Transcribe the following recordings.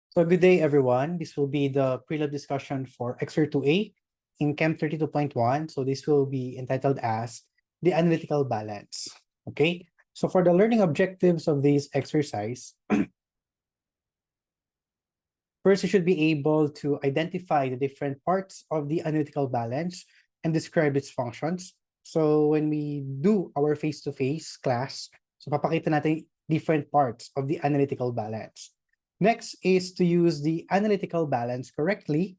So good day, everyone. This will be the prelude discussion for Exer 2A in Chem 32.1. So this will be entitled as the analytical balance. Okay. So for the learning objectives of this exercise, first you should be able to identify the different parts of the analytical balance and describe its functions. So when we do our face-to-face class, so papakita natin different parts of the analytical balance. Next is to use the analytical balance correctly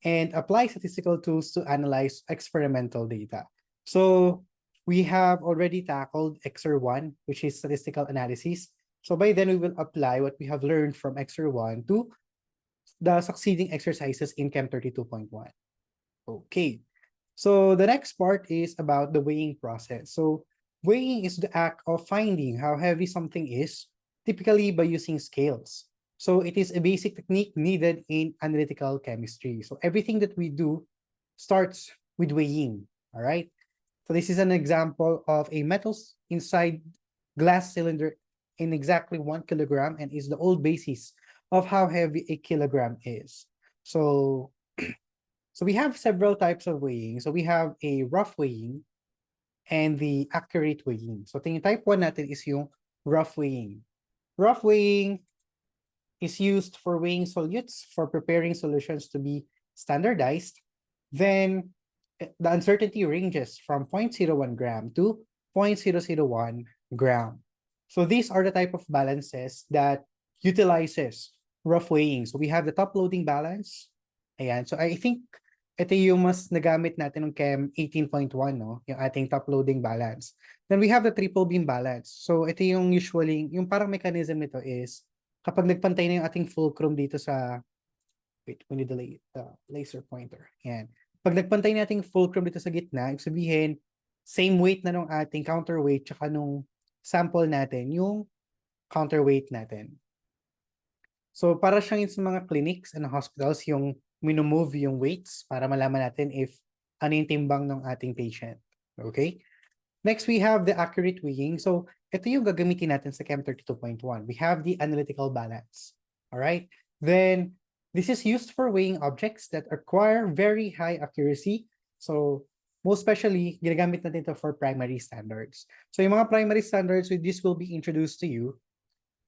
and apply statistical tools to analyze experimental data. So we have already tackled Exer 1, which is statistical analysis. So by then we will apply what we have learned from Exer 1 to the succeeding exercises in Chem 32.1. Okay. So the next part is about the weighing process. So weighing is the act of finding how heavy something is, typically by using scales. So it is a basic technique needed in analytical chemistry. So everything that we do starts with weighing, all right? So this is an example of a metal inside glass cylinder in exactly 1 kilogram and is the old basis of how heavy a kilogram is. So so we have several types of weighing. So we have a rough weighing and the accurate weighing. So type 1 natin is yung rough weighing. Rough weighing is used for weighing solutes for preparing solutions to be standardized. Then the uncertainty ranges from 0.01 gram to 0.001 gram. So these are the type of balances that utilizes rough weighing. So we have the top loading balance. Ayan. So I think ito yung mas nagamit natin ng Chem 18.1, no? Yung ating top loading balance. Then we have the triple beam balance. So ito yung usually, yung parang mechanism nito is kapag nagpantay na yung ating fulcrum dito sa, wait, we need the laser pointer. Ayan. Pag nagpantay na ating fulcrum dito sa gitna, ibig sabihin, same weight na nung ating counterweight tsaka nung sample natin, yung counterweight natin. So para siyang sa mga clinics and hospitals, yung minumove yung weights para malaman natin if ano yung timbang ng ating patient. Okay? Next, we have the accurate weighing. So ito yung gagamitin natin sa Chem 32.1. We have the analytical balance. All right? Then this is used for weighing objects that require very high accuracy. So most especially, ginagamit natin ito for primary standards. So yung mga primary standards, this will be introduced to you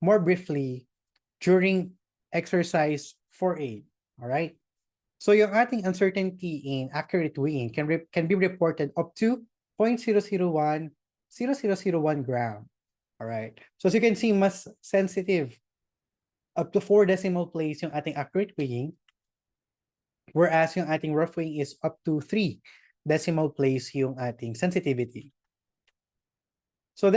more briefly during exercise 4A. All right? So yung ating uncertainty in accurate weighing can be reported up to 0.001 gram. All right? So as you can see, mas sensitive up to 4 decimal place yung ating accurate weighing, whereas yung ating rough weighing is up to 3 decimal place yung ating sensitivity. So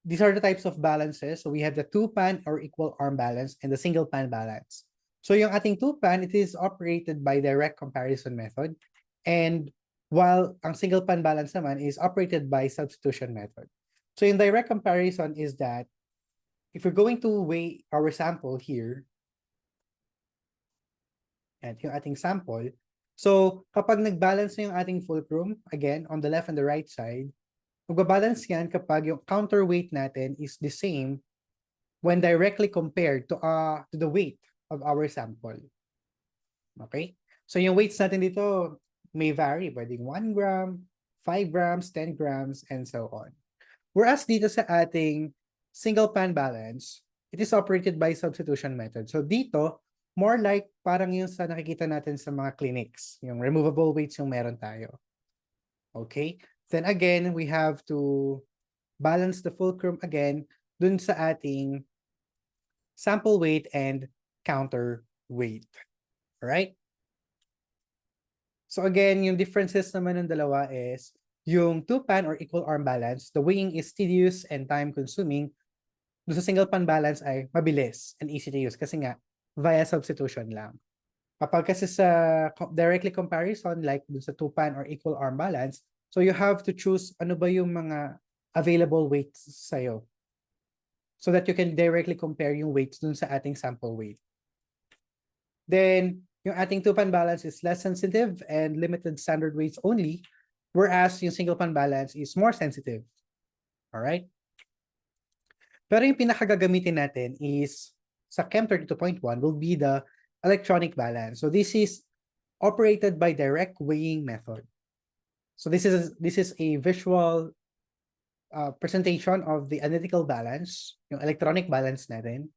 these are the types of balances. So we have the two-pan or equal arm balance and the single-pan balance. So yung ating two-pan, it is operated by direct comparison method. And while ang single-pan balance naman is operated by substitution method. So yung direct comparison is that if we're going to weigh our sample here, and yung ating sample, so kapag nag-balance na yung ating fulcrum, again, on the left and the right side, magbabalance yan kapag yung counterweight natin is the same when directly compared to the weight of our sample. Okay? So yung weights natin dito may vary, pwedeng 1 gram, 5 grams, 10 grams, and so on. Whereas dito sa ating single pan balance, it is operated by substitution method. So dito, more like parang yung sa nakikita natin sa mga clinics, yung removable weights yung meron tayo. Okay? Then again, we have to balance the fulcrum again dun sa ating sample weight and counter weight. Alright? So again, yung differences naman ng dalawa is yung two-pan or equal arm balance, the weighing is tedious and time-consuming. Doon sa single-pan balance ay mabilis and easy to use kasi nga via substitution lang. Kapag kasi sa directly comparison, like dun sa two-pan or equal arm balance, so you have to choose ano ba yung mga available weights sa'yo so that you can directly compare yung weights dun sa ating sample weight. Then, yung ating two-pan balance is less sensitive and limited standard weights only, whereas yung single-pan balance is more sensitive. Alright? Pero yung pinakagagamitin natin is sa Chem 32.1 will be the electronic balance. So this is operated by direct weighing method. So this is a visual presentation of the analytical balance, yung electronic balance natin.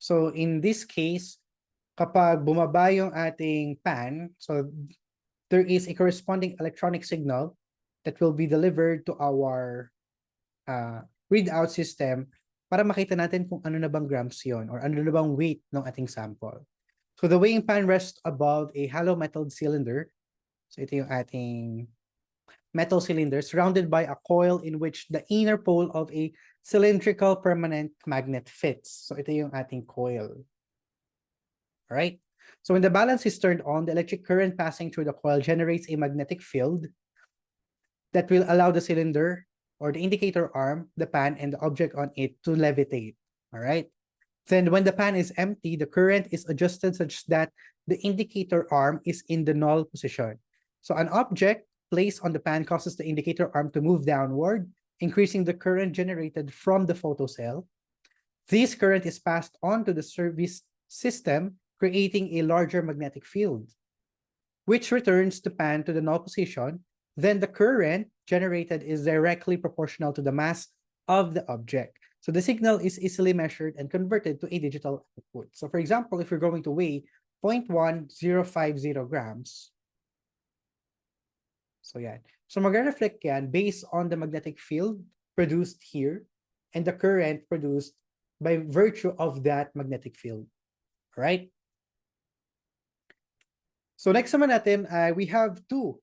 So in this case, kapag bumaba yung ating pan, so there is a corresponding electronic signal that will be delivered to our readout system para makita natin kung ano na bang grams yon or ano na bang weight ng ating sample. So the weighing pan rests above a hollow metal cylinder. So ito yung ating metal cylinder surrounded by a coil in which the inner pole of a cylindrical permanent magnet fits. So ito yung ating coil. All right. So when the balance is turned on, the electric current passing through the coil generates a magnetic field that will allow the cylinder or the indicator arm, the pan, and the object on it to levitate. All right. Then when the pan is empty, the current is adjusted such that the indicator arm is in the null position. So an object placed on the pan causes the indicator arm to move downward, increasing the current generated from the photocell. This current is passed on to the service system, creating a larger magnetic field, which returns the pan to the null position. Then the current generated is directly proportional to the mass of the object. So the signal is easily measured and converted to a digital output. So for example, if you're going to weigh 0.1050 grams, so yan. So magre-reflect yan based on the magnetic field produced here and the current produced by virtue of that magnetic field. All right? So next naman natin, we have two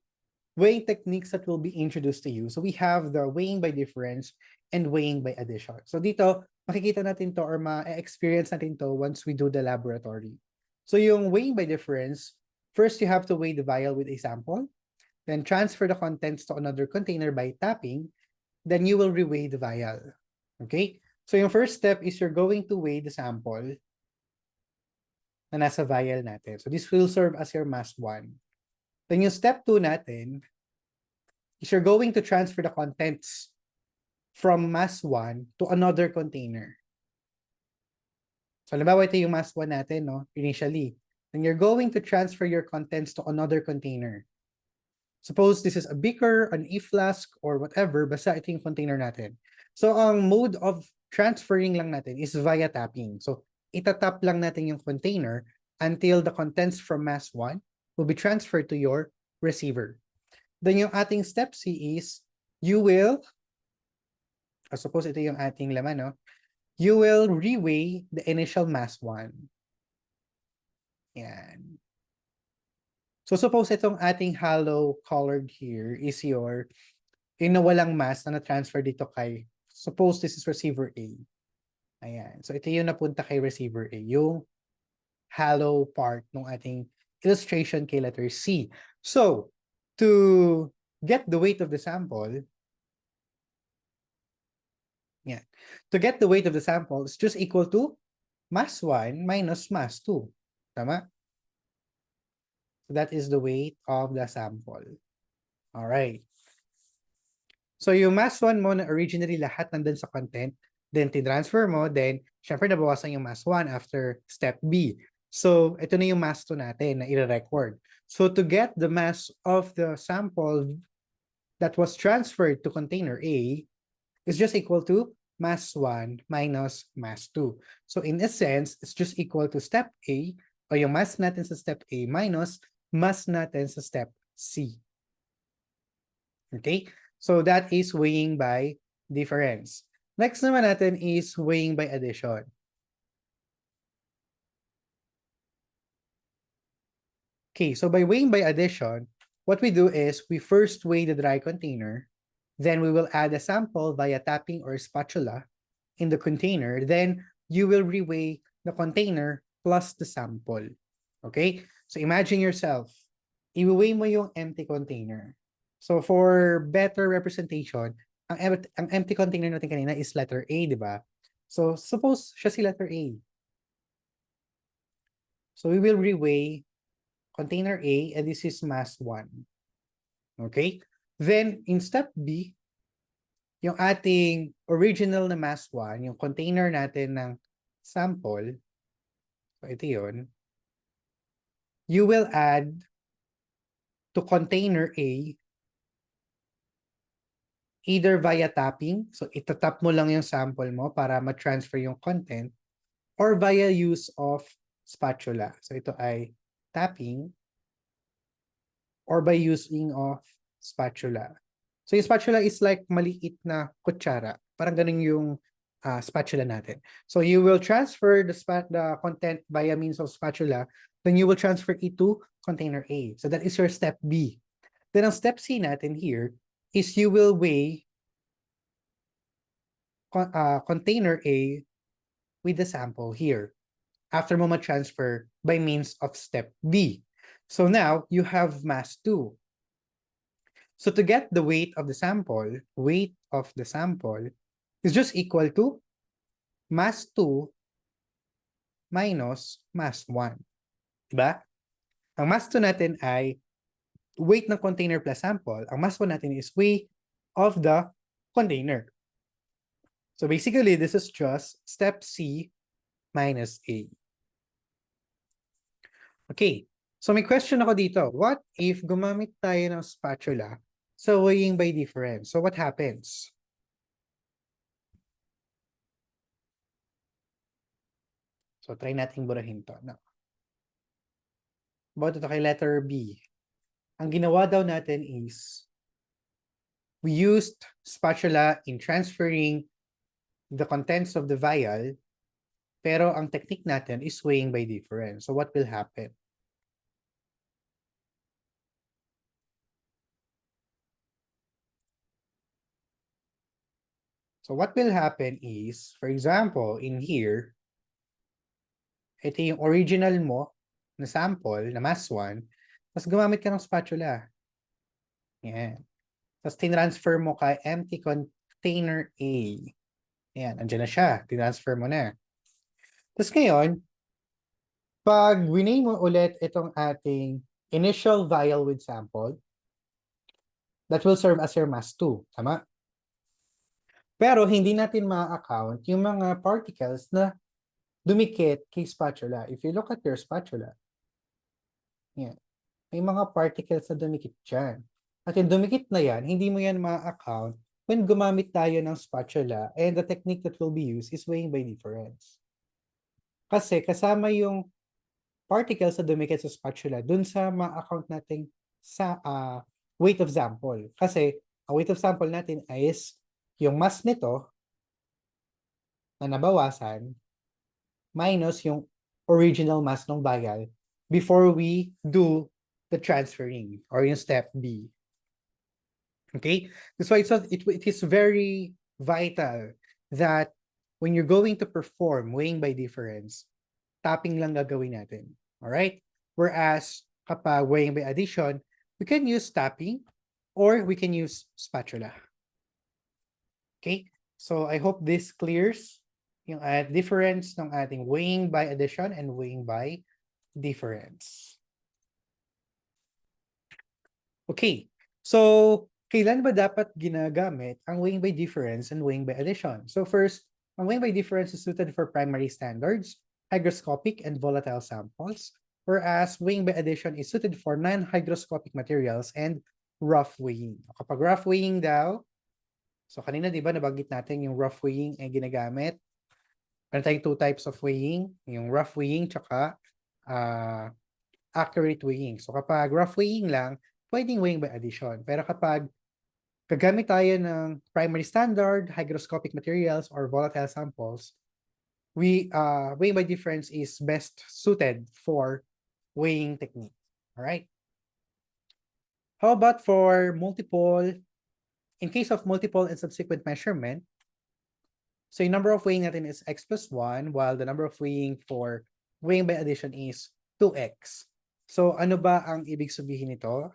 weighing techniques that will be introduced to you. So we have the weighing by difference and weighing by addition. So dito, makikita natin to or ma-experience natin to once we do the laboratory. So yung weighing by difference, first you have to weigh the vial with a sample, then transfer the contents to another container by tapping, then you will reweigh the vial. Okay? So yung first step is you're going to weigh the sample na nasa vial natin. So this will serve as your mass 1. Then yung step 2 natin is you're going to transfer the contents from mass 1 to another container. So halimbawa ito yung mass 1 natin, no? Initially. Then you're going to transfer your contents to another container. Suppose this is a beaker, an e-flask, or whatever, basta ito yung container natin. So ang mode of transferring lang natin is via tapping. So itatap lang natin yung container until the contents from mass 1 will be transferred to your receiver. Then yung ating step C is, you will, suppose ito yung ating laman, no? You will reweigh the initial mass 1. Yan. So suppose itong ating hollow colored here is yung nawalang mass na na-transfer dito kay, suppose this is receiver A. Ayan. So ito yung napunta kay receiver A, yung hollow part ng ating illustration kay letter C. So to get the weight of the sample, yeah, to get the weight of the sample is just equal to mass 1 minus mass 2. Tama? So that is the weight of the sample. All right. So yung mass 1 mo na originally lahat nandun sa content, then tinransfer mo, then syempre nabawasan yung mass 1 after step B. So ito na yung mass 2 natin na i-record. So to get the mass of the sample that was transferred to container A is just equal to mass 1 minus mass 2. So in a sense, it's just equal to step A o yung mass natin sa step A minus mass natin sa step C. Okay? So that is weighing by difference. Next naman natin is weighing by addition. Okay, so by weighing by addition, what we do is we first weigh the dry container, then we will add a sample via tapping or spatula in the container, then you will reweigh the container plus the sample. Okay? So imagine yourself, i-weigh mo yung empty container. So for better representation, ang empty container natin kanina is letter A, di ba? So suppose siya si letter A. So we will reweigh container A and this is mass 1. Okay? Then in step B, yung ating original na mass 1, yung container natin ng sample, So ito yun. You will add to container A either via tapping. So itatap mo lang yung sample mo para ma-transfer yung content or via use of spatula. So ito ay tapping or by using of spatula. So yung spatula is like maliit na kutsara. Parang ganun yung spatula natin. So you will transfer the content via means of spatula, then you will transfer it to container A. So that is your step B. Then ang step C natin here is you will weigh container A with the sample here after mo ma-transfer by means of step B. So now you have mass 2. So to get the weight of the sample is just equal to mass 2 minus mass 1. Diba? Ang mass 2 natin ay weight ng container plus sample. Ang mass 1 natin is weight of the container. So basically, this is just step C minus A. Okay. So may question ako dito. What if gumamit tayo ng spatula sa weighing by difference? So what happens? So try nating burahin to. No. About ito kay letter B. Ang ginawa daw natin is we used spatula in transferring the contents of the vial, pero ang technique natin is weighing by difference. So what will happen? So what will happen is, for example, in here, ito yung original mo na sample, na mass 1, tapos gumamit ka ng spatula. Yan. Tapos tinransfer mo kay empty container A. Yan, andyan na siya. Tinransfer mo na. Tapos ngayon, pag winay mo ulit itong ating initial vial with sample, that will serve as your mass 2. Tama? Pero hindi natin ma-account yung mga particles na dumikit kay spatula. If you look at your spatula, yan, may mga particles na dumikit dyan. At yung dumikit na yan, hindi mo yan ma-account when gumamit tayo ng spatula, and the technique that will be used is weighing by difference. Kasi kasama yung particles na dumikit sa spatula dun sa ma-account natin sa weight of sample. Kasi ang weight of sample natin is yung mass nito na nabawasan minus yung original mass ng vial before we do the transferring or yung step B. Okay? That's why it is very vital that when you're going to perform weighing by difference, tapping lang gagawin natin. Alright? Whereas kapag weighing by addition, we can use tapping or we can use spatula. Okay? So I hope this clears yung difference ng ating weighing by addition and weighing by difference. Okay. So kailan ba dapat ginagamit ang weighing by difference and weighing by addition? So first, ang weighing by difference is suited for primary standards, hygroscopic and volatile samples, whereas weighing by addition is suited for non-hygroscopic materials and rough weighing. Kapag rough weighing daw, so kanina di ba nabanggit natin yung rough weighing ay ginagamit. Meron tayong 2 types of weighing, yung rough weighing tsaka accurate weighing. So kapag rough weighing lang, pwedeng weighing by addition. Pero kapag gagamit tayo ng primary standard, hygroscopic materials, or volatile samples, weighing by difference is best suited for weighing technique. All right. How about for multiple? In case of multiple and subsequent measurement, so yung number of weighing natin is x plus 1, while the number of weighing for weighing by addition is 2x. So ano ba ang ibig sabihin nito?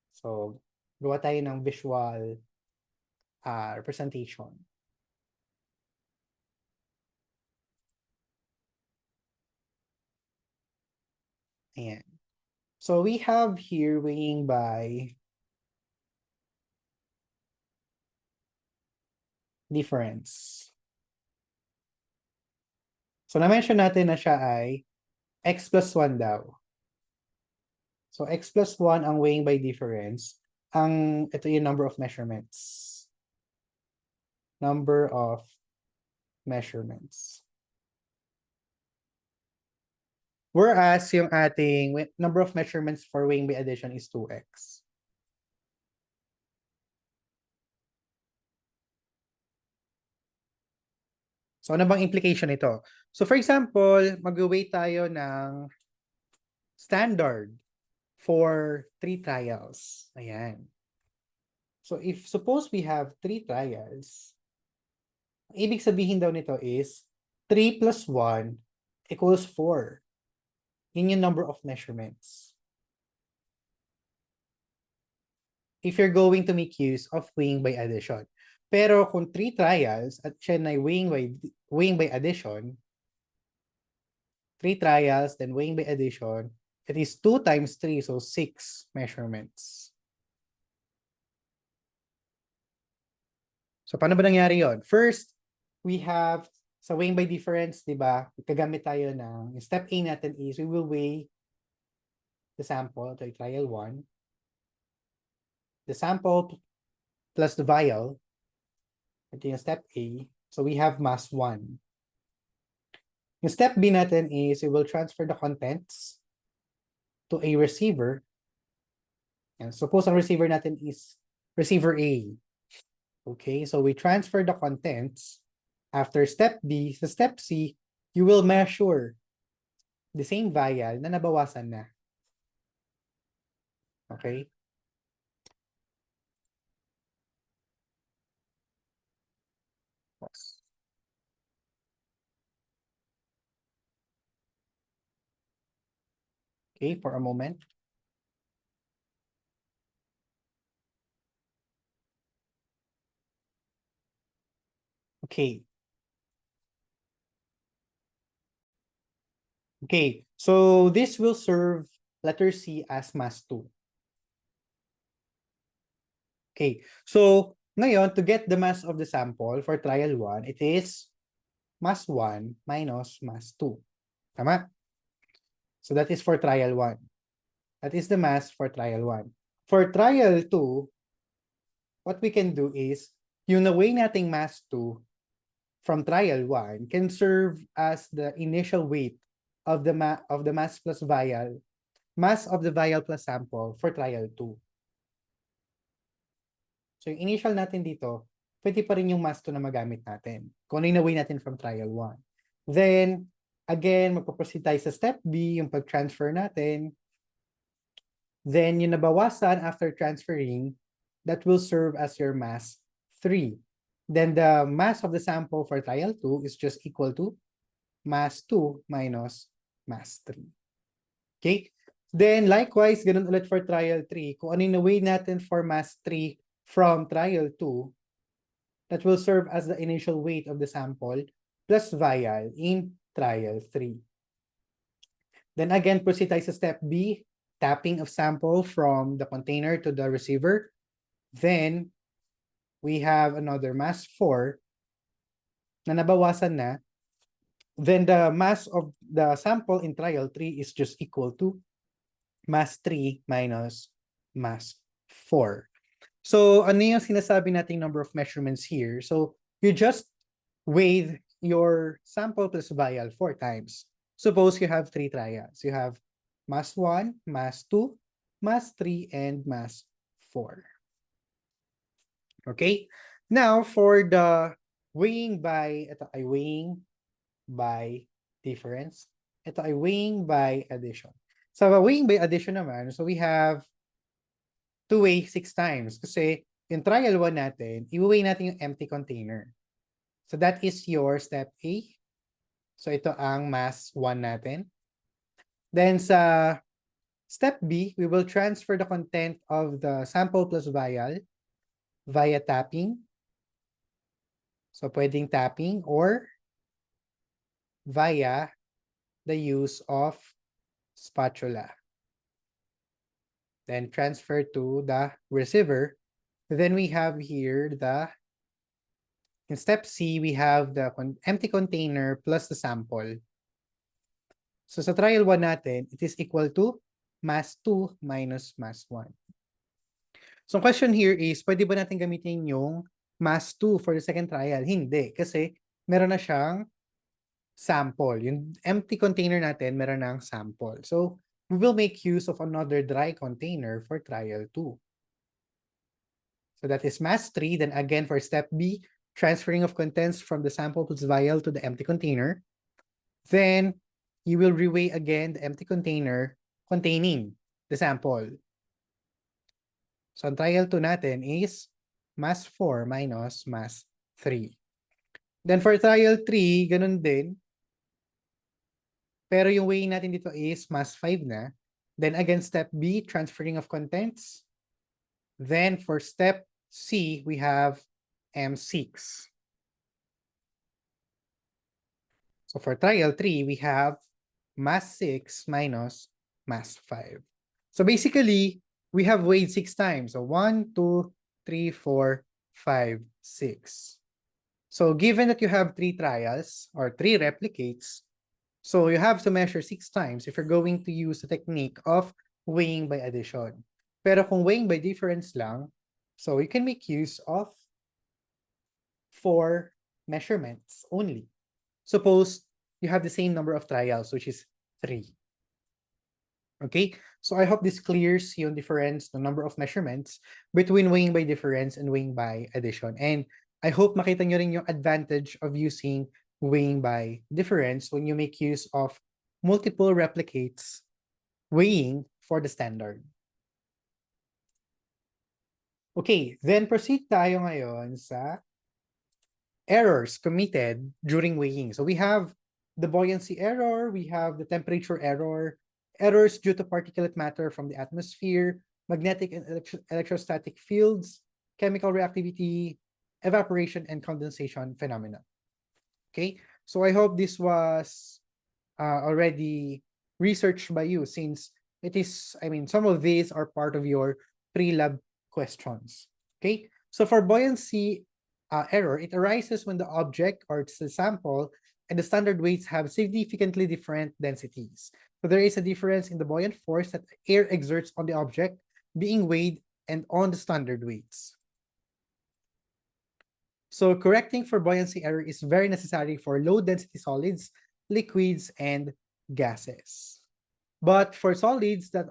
So gawa tayo ng visual representation. Ayan. So we have here weighing by difference. So na-mention natin na siya ay x plus 1 daw. So x plus 1 ang weighing by difference. Ito yung number of measurements. Number of measurements. Whereas yung ating number of measurements for weighing by addition is 2x. So ano bang implication nito? So for example, mag-weigh tayo ng standard for 3 trials. Ayan. So if suppose we have 3 trials, ibig sabihin daw nito is 3 plus 1 equals 4. Yun yung number of measurements. If you're going to make use of weighing by addition. Pero kung 3 trials at siya na weighing by addition, 3 trials, then weighing by addition, it is 2 times 3, so 6 measurements. So paano ba nangyari yon? First, we have sa weighing by difference, di ba? Gagamit tayo ng step A natin is we will weigh the sample, to trial 1, the sample plus the vial. Ito yung step A. So we have mass 1. Yung step B natin is we will transfer the contents to a receiver. And suppose ang receiver natin is receiver A. Okay, so we transfer the contents. After step B, sa step C, you will measure the same vial na nabawasan na. Okay? Okay, for a moment. Okay. Okay, so this will serve letter C as mass 2. Okay, so ngayon, to get the mass of the sample for trial 1, it is mass 1 minus mass 2. Tama? So that is for trial 1. That is the mass for trial 1. For trial 2, what we can do is, yung na-weigh nating mass 2 from trial 1 can serve as the initial weight of the mass plus vial, mass of the vial plus sample for trial 2. So yung initial natin dito, pwede pa rin yung mass 2 na magamit natin. Kung ano yung na-weigh natin from trial 1. Then, again, magpaproceed tayo sa step B, yung pag-transfer natin. Then, yung nabawasan after transferring, that will serve as your mass 3. Then, the mass of the sample for trial 2 is just equal to mass 2 minus mass 3. Okay? Then, likewise, ganun ulit for trial 3. Kung ano yung na-weigh natin for mass 3 from trial 2, that will serve as the initial weight of the sample plus vial in trial 3. Then again, proceed tayo sa step B, tapping of sample from the container to the receiver. Then, we have another mass 4 na nabawasan na. Then the mass of the sample in trial 3 is just equal to mass 3 minus mass 4. So, ano yung sinasabi nating number of measurements here? So, you just weigh your sample plus vial 4 times. Suppose you have 3 trials. You have mass 1, mass 2, mass 3, and mass 4. Okay? Now, for the weighing by, ito ay weighing by difference. Ito ay weighing by addition. Sa weighing by addition naman, so we have to weigh 6 times. Kasi yung trial 1 natin, i-weigh natin yung empty container. So that is your step A. So ito ang mass 1 natin. Then sa step B, we will transfer the content of the sample plus vial via tapping. So pwedeng tapping or via the use of spatula. Then transfer to the receiver. Then we have here the In step C, we have the empty container plus the sample. So sa trial 1 natin, it is equal to mass 2 minus mass 1. So question here is, pwede ba natin gamitin yung mass 2 for the second trial? Hindi, kasi meron na siyang sample. Yung empty container natin, meron ng sample. So we will make use of another dry container for trial 2. So that is mass 3. Then again, for step B, transferring of contents from the sample plus vial to the empty container. Then you will reweigh again the empty container containing the sample. So ang trial 2 natin is mass 4 minus mass 3. Then for trial 3, ganun din. Pero yung weighing natin dito is mass 5 na. Then again, step B, transferring of contents. Then for step C, we have M6. So for trial 3, we have mass 6 minus mass 5. So basically, we have weighed 6 times. So 1, 2, 3, 4, 5, 6. So given that you have 3 trials or 3 replicates, so you have to measure 6 times if you're going to use the technique of weighing by addition. Pero kung weighing by difference lang, so you can make use of 4 measurements only. Suppose you have the same number of trials, which is 3. Okay, so I hope this clears yung difference, the number of measurements between weighing by difference and weighing by addition. And I hope makita nyo rin yung advantage of using weighing by difference when you make use of multiple replicates weighing for the standard. Okay, then proceed tayo ngayon sa errors committed during weighing. So we have the buoyancy error, we have the temperature error, errors due to particulate matter from the atmosphere, magnetic and electrostatic fields, chemical reactivity, evaporation and condensation phenomena. Okay, so I hope this was already researched by you, since it is, I mean, some of these are part of your pre-lab questions. Okay, so for buoyancy error, it arises when the object or the sample and the standard weights have significantly different densities. So there is a difference in the buoyant force that air exerts on the object being weighed and on the standard weights. So correcting for buoyancy error is very necessary for low density solids, liquids, and gases. But for solids that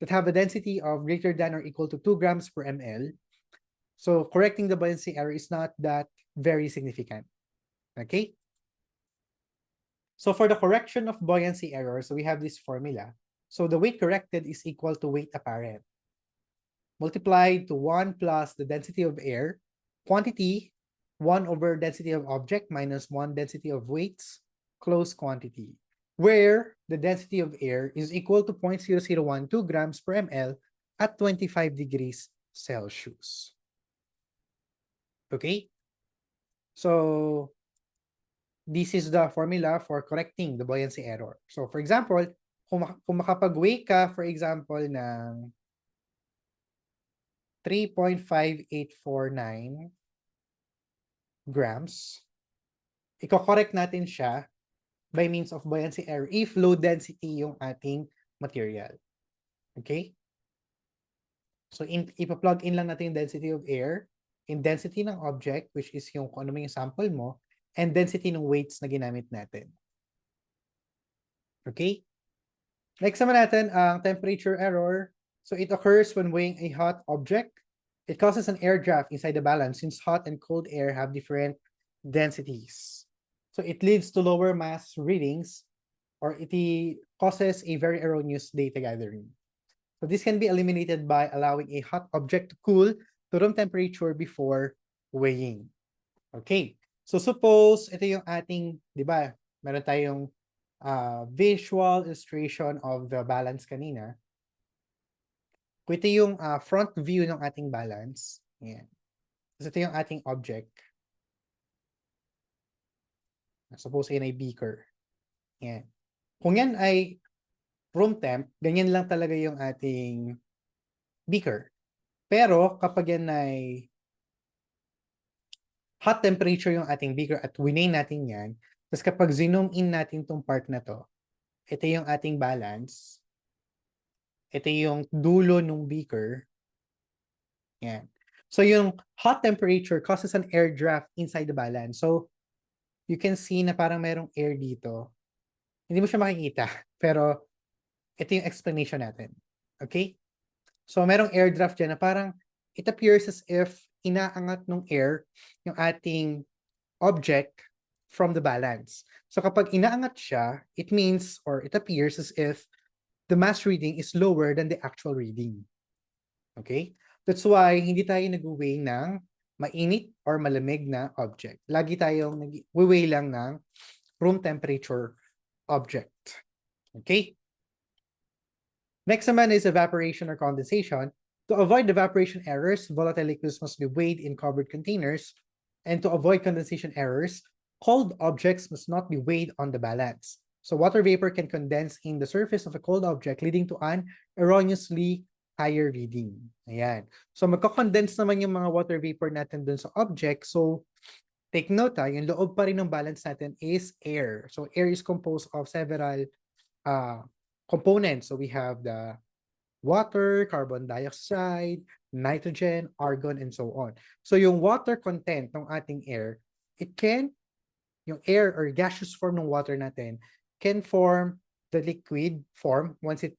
have a density of greater than or equal to 2 grams per ml, so correcting the buoyancy error is not that very significant. Okay? So for the correction of buoyancy error, so we have this formula. So the weight corrected is equal to weight apparent multiplied to 1 plus the density of air, quantity, 1 over density of object minus 1 density of weights, closed quantity, where the density of air is equal to 0.0012 grams per ml at 25 degrees Celsius. Okay? So this is the formula for correcting the buoyancy error. So for example, kung makapag-weigh ka, for example, ng 3.5849 grams, i-correct natin siya by means of buoyancy error if low density yung ating material. Okay? So ipa-plug in lang natin yung density of air, in density ng object, which is yung kung ano yung sample mo, and density ng weights na ginamit natin. Okay? Next naman natin ang temperature error. So it occurs when weighing a hot object. It causes an air draft inside the balance since hot and cold air have different densities. So it leads to lower mass readings, or it causes a very erroneous data gathering. So this can be eliminated by allowing a hot object to cool to room temperature before weighing. Okay. So suppose ito yung ating, di ba, meron tayong visual illustration of the balance kanina. Kung ito yung front view ng ating balance, yan. So ito yung ating object. Suppose yan ay beaker. Yan. Kung yan ay room temp, ganyan lang talaga yung ating beaker. Pero kapag yan ay hot temperature yung ating beaker at winay natin yan. Tapos kapag zoom in natin tong part na to, ito yung ating balance. Ito yung dulo ng beaker. Yan. So yung hot temperature causes an air draft inside the balance. So you can see na parang merong air dito. Hindi mo siya makikita. Pero ito yung explanation natin. Okay? So merong air draft dyan na parang it appears as if inaangat ng air yung ating object from the balance. So kapag inaangat siya, it means or it appears as if the mass reading is lower than the actual reading. Okay? That's why hindi tayo nag-weigh ng mainit or malamig na object. Lagi tayong nag-weigh lang ng room temperature object. Okay? Next naman is evaporation or condensation. To avoid evaporation errors, volatile liquids must be weighed in covered containers. And to avoid condensation errors, cold objects must not be weighed on the balance. So water vapor can condense in the surface of a cold object, leading to an erroneously higher reading. Ayan. So magko-condense naman yung mga water vapor natin dun sa object. So take note, yung loob pa rin ng balance natin is air. So air is composed of several components. So we have the water, carbon dioxide, nitrogen, argon, and so on. So yung water content ng ating air, yung air or gaseous form ng water natin can form the liquid form once it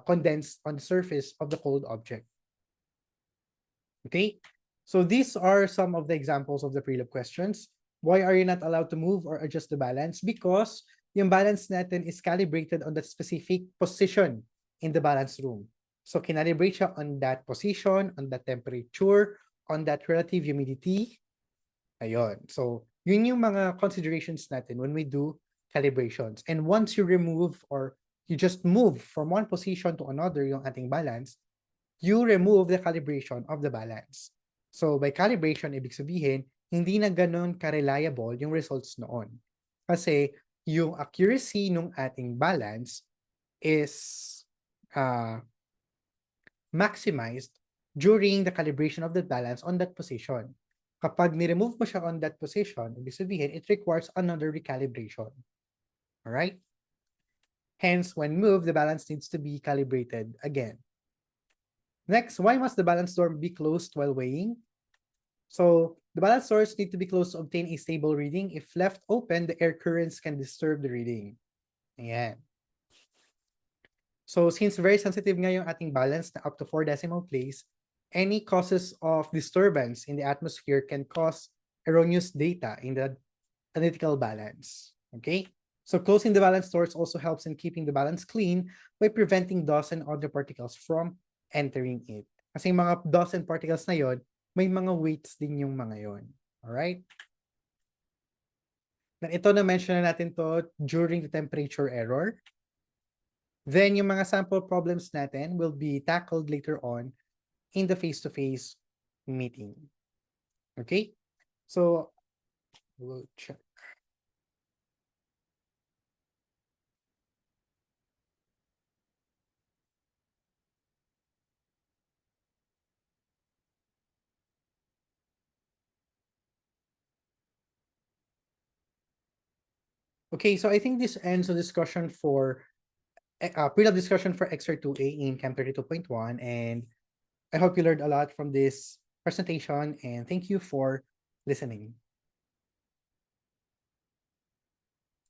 condensed on the surface of the cold object. Okay? So these are some of the examples of the preload questions. Why are you not allowed to move or adjust the balance? Because yung balance natin is calibrated on that specific position in the balance room. So kinalibrate siya on that position, on that temperature, on that relative humidity. Ayun. So yun yung mga considerations natin when we do calibrations. And once you remove or you just move from one position to another yung ating balance, you remove the calibration of the balance. So by calibration, ibig sabihin, hindi na ganun ka-reliable yung results noon. Kasi yung accuracy ng ating balance is maximized during the calibration of the balance on that position. Kapag ni-remove mo siya on that position, ibig sabihin, it requires another recalibration. Alright? Hence, when moved, the balance needs to be calibrated again. Next, why must the balance door be closed while weighing? So, the balance doors need to be closed to obtain a stable reading. If left open, the air currents can disturb the reading. Ayan. So, since very sensitive nga yung ating balance na up to 4 decimal place, any causes of disturbance in the atmosphere can cause erroneous data in the analytical balance. Okay? So, closing the balance doors also helps in keeping the balance clean by preventing dust and other particles from entering it. Kasi yung mga dust and particles na yon, may mga weights din yung mga yon. Alright? Then ito na-mention na natin to during the temperature error. Then yung mga sample problems natin will be tackled later on in the face-to-face meeting. Okay? So, we'll check. Okay, so I think this ends the discussion for pre-lab discussion for Exer 2A in Chem 32.1, and I hope you learned a lot from this presentation, and thank you for listening.